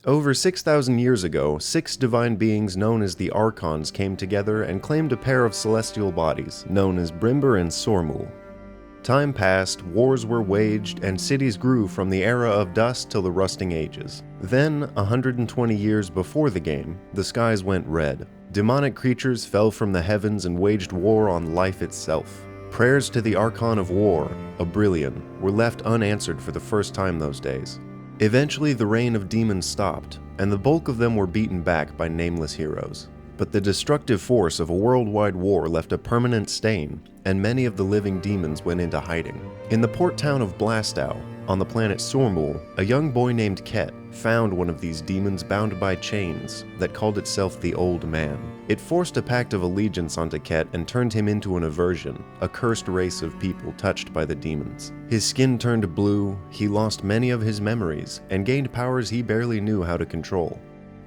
Over 6,000 years ago, 6 divine beings known as the Archons came together and claimed a pair of celestial bodies, known as Brimber and Sormul. Time passed, wars were waged, and cities grew from the era of dust till the rusting ages. Then, 120 years before the game, the skies went red. Demonic creatures fell from the heavens and waged war on life itself. Prayers to the Archon of War, Obrillion, were left unanswered for the first time those days. Eventually, the reign of demons stopped, and the bulk of them were beaten back by nameless heroes. But the destructive force of a worldwide war left a permanent stain, and many of the living demons went into hiding. In the port town of Blastow, on the planet Sormul, a young boy named Ket found one of these demons bound by chains that called itself the Old Man. It forced a pact of allegiance onto Ket and turned him into an aversion, a cursed race of people touched by the demons. His skin turned blue, he lost many of his memories, and gained powers he barely knew how to control.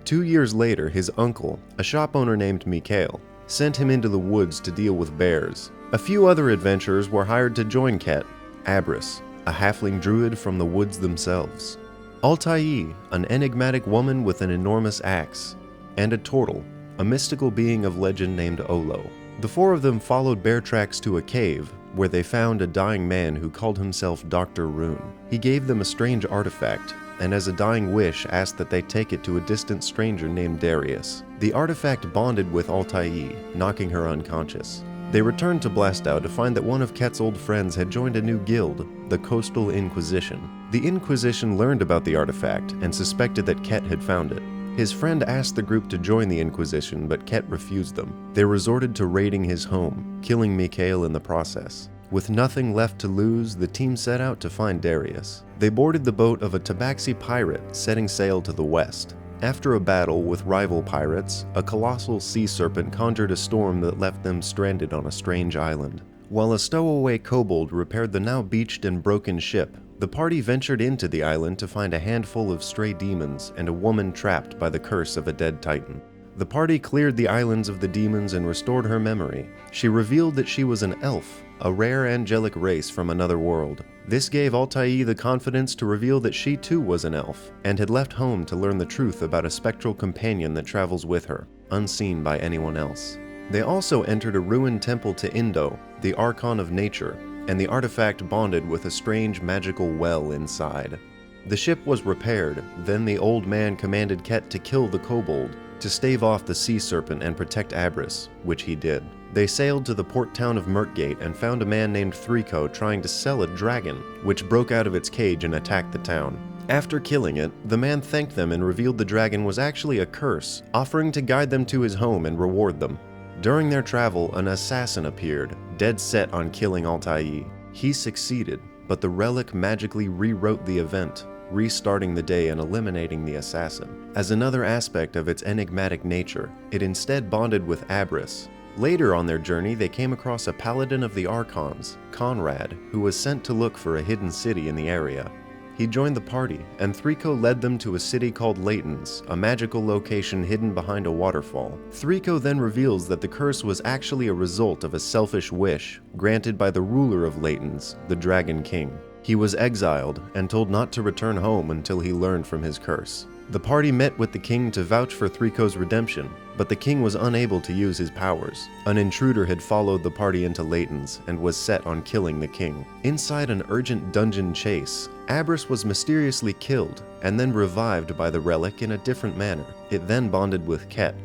2 years later, his uncle, a shop owner named Mikhail, sent him into the woods to deal with bears. A few other adventurers were hired to join Ket: Abris, a halfling druid from the woods themselves; Altair, an enigmatic woman with an enormous axe; and a turtle, a mystical being of legend named Ollo. The 4 of them followed bear tracks to a cave, where they found a dying man who called himself Dr. Rune. He gave them a strange artifact, and as a dying wish asked that they take it to a distant stranger named Darius. The artifact bonded with Altair, knocking her unconscious. They returned to Blastow to find that one of Ket's old friends had joined a new guild, the Coastal Inquisition. The Inquisition learned about the artifact and suspected that Ket had found it. His friend asked the group to join the Inquisition, but Ket refused them. They resorted to raiding his home, killing Mikhail in the process. With nothing left to lose, the team set out to find Darius. They boarded the boat of a Tabaxi pirate, setting sail to the west. After a battle with rival pirates, a colossal sea serpent conjured a storm that left them stranded on a strange island. While a stowaway kobold repaired the now beached and broken ship, the party ventured into the island to find a handful of stray demons and a woman trapped by the curse of a dead titan. The party cleared the islands of the demons and restored her memory. She revealed that she was an elf, a rare angelic race from another world. This gave Altair the confidence to reveal that she too was an elf, and had left home to learn the truth about a spectral companion that travels with her, unseen by anyone else. They also entered a ruined temple to Indo, the Archon of Nature, and the artifact bonded with a strange magical well inside. The ship was repaired, then the old man commanded Ket to kill the kobold, to stave off the sea serpent and protect Abris, which he did. They sailed to the port town of MURKGATE and found a man named Threeko trying to sell a dragon, which broke out of its cage and attacked the town. After killing it, the man thanked them and revealed the dragon was actually a curse, offering to guide them to his home and reward them. During their travel, an assassin appeared, dead set on killing Altair. He succeeded, but the relic magically rewrote the event, restarting the day and eliminating the assassin. As another aspect of its enigmatic nature, it instead bonded with Abris. Later on their journey, they came across a paladin of the Archons, Conrad, who was sent to look for a hidden city in the area. He joined the party, and Threeko led them to a city called LATENS, a magical location hidden behind a waterfall. Threeko then reveals that the curse was actually a result of a selfish wish granted by the ruler of LATENS, the Dragon King. He was exiled and told not to return home until he learned from his curse. The party met with the king to vouch for Threeko's redemption, but the king was unable to use his powers. An intruder had followed the party into LATENS and was set on killing the king. Inside an urgent dungeon chase, Abris was mysteriously killed and then revived by the relic in a different manner. It then bonded with Ket.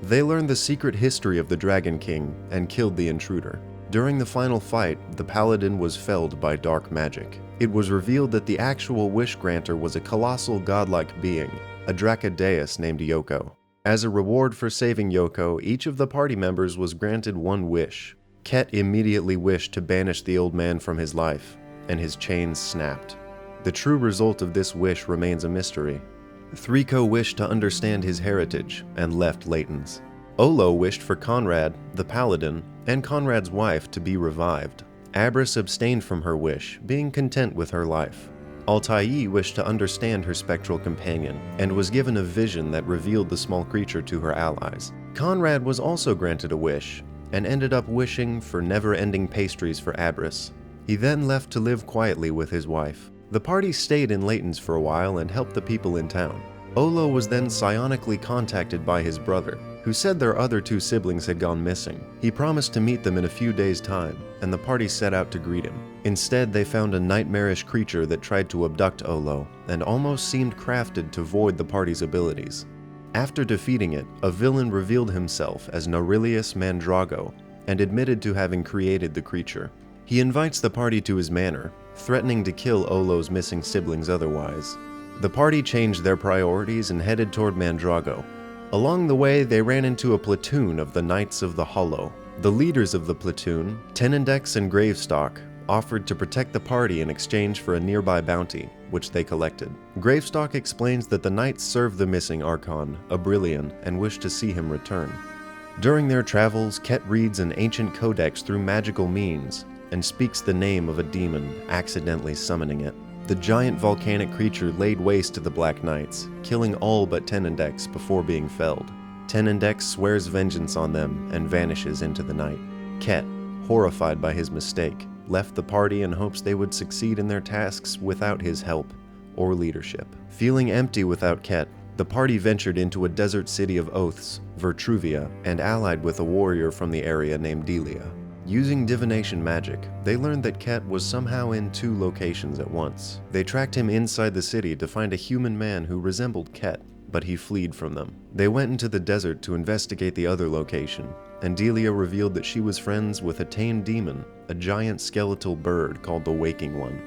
They learned the secret history of the Dragon King and killed the intruder. During the final fight, the paladin was felled by dark magic. It was revealed that the actual wish granter was a colossal godlike being, a Dracodaeus named Yoko. As a reward for saving Yoko, each of the party members was granted one wish. Ket immediately wished to banish the old man from his life, and his chains snapped. The true result of this wish remains a mystery. Threeko wished to understand his heritage and left LATENS. Ollo wished for Conrad, the paladin, and Conrad's wife to be revived. Abris abstained from her wish, being content with her life. Altair wished to understand her spectral companion, and was given a vision that revealed the small creature to her allies. Conrad was also granted a wish, and ended up wishing for never-ending pastries for Abris. He then left to live quietly with his wife. The party stayed in LATENS for a while and helped the people in town. Ollo was then psionically contacted by his brother, who said their other two siblings had gone missing. He promised to meet them in a few days' time, and the party set out to greet him. Instead, they found a nightmarish creature that tried to abduct Ollo, and almost seemed crafted to void the party's abilities. After defeating it, a villain revealed himself as Norilius Mandrago, and admitted to having created the creature. He invites the party to his manor, threatening to kill Ollo's missing siblings otherwise. The party changed their priorities and headed toward Mandrago. Along the way, they ran into a platoon of the Knights of the Hollow. The leaders of the platoon, Tesseract and Gravestock, offered to protect the party in exchange for a nearby bounty, which they collected. Gravestock explains that the Knights serve the missing Archon, Abrillion, and wish to see him return. During their travels, Ket reads an ancient codex through magical means, and speaks the name of a demon, accidentally summoning it. The giant volcanic creature laid waste to the Black Knights, killing all but Tesseract before being felled. Tesseract swears vengeance on them and vanishes into the night. Ket, horrified by his mistake, left the party in hopes they would succeed in their tasks without his help or leadership. Feeling empty without Ket, the party ventured into a desert city of oaths, Vertruvia, and allied with a warrior from the area named Delia. Using divination magic, they learned that Ket was somehow in two locations at once. They tracked him inside the city to find a human man who resembled Ket, but he fled from them. They went into the desert to investigate the other location, and Delia revealed that she was friends with a tame demon, a giant skeletal bird called the Waking One.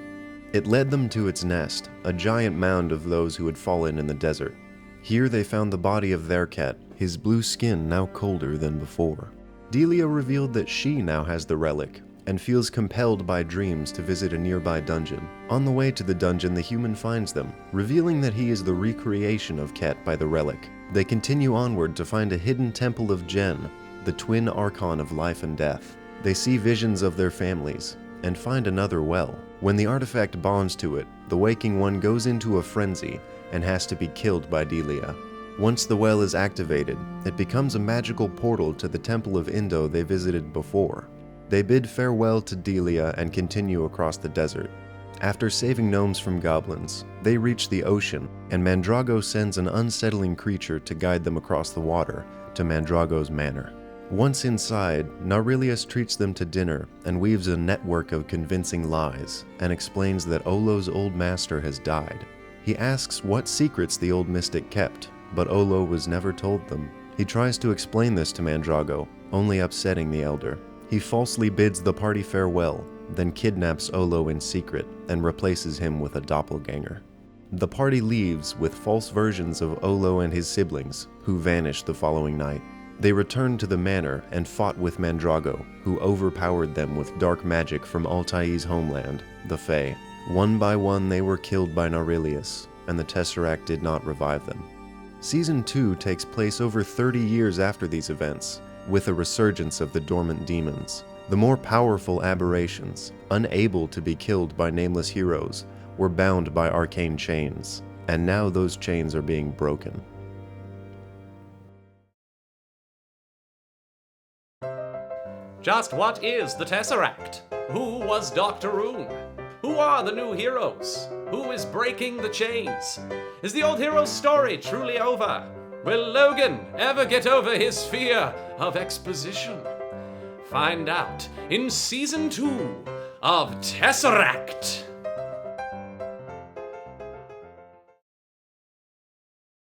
It led them to its nest, a giant mound of those who had fallen in the desert. Here they found the body of their Ket, his blue skin now colder than before. Delia revealed that she now has the relic, and feels compelled by dreams to visit a nearby dungeon. On the way to the dungeon, the human finds them, revealing that he is the recreation of Ket by the relic. They continue onward to find a hidden temple of Gen, the twin Archon of life and death. They see visions of their families, and find another well. When the artifact bonds to it, the Waking One goes into a frenzy and has to be killed by Delia. Once the well is activated, it becomes a magical portal to the Temple of Indo they visited before. They bid farewell to Delia and continue across the desert. After saving gnomes from goblins, they reach the ocean, and Mandrago sends an unsettling creature to guide them across the water to Mandrago's manor. Once inside, Norilius treats them to dinner and weaves a network of convincing lies and explains that Ollo's old master has died. He asks what secrets the old mystic kept, but Ollo was never told them. He tries to explain this to Mandrago, only upsetting the elder. He falsely bids the party farewell, then kidnaps Ollo in secret and replaces him with a doppelganger. The party leaves with false versions of Ollo and his siblings, who vanish the following night. They returned to the manor and fought with Mandrago, who overpowered them with dark magic from Altai's homeland, the Fae. One by one they were killed by Norilius, and the Tesseract did not revive them. Season 2 takes place over 30 years after these events, with a resurgence of the dormant demons. The more powerful aberrations, unable to be killed by nameless heroes, were bound by arcane chains, and now those chains are being broken. Just what is the Tesseract? Who was Dr. Room? Who are the new heroes? Who is breaking the chains? Is the old hero's story truly over? Will Logan ever get over his fear of exposition? Find out in Season 2 of Tesseract.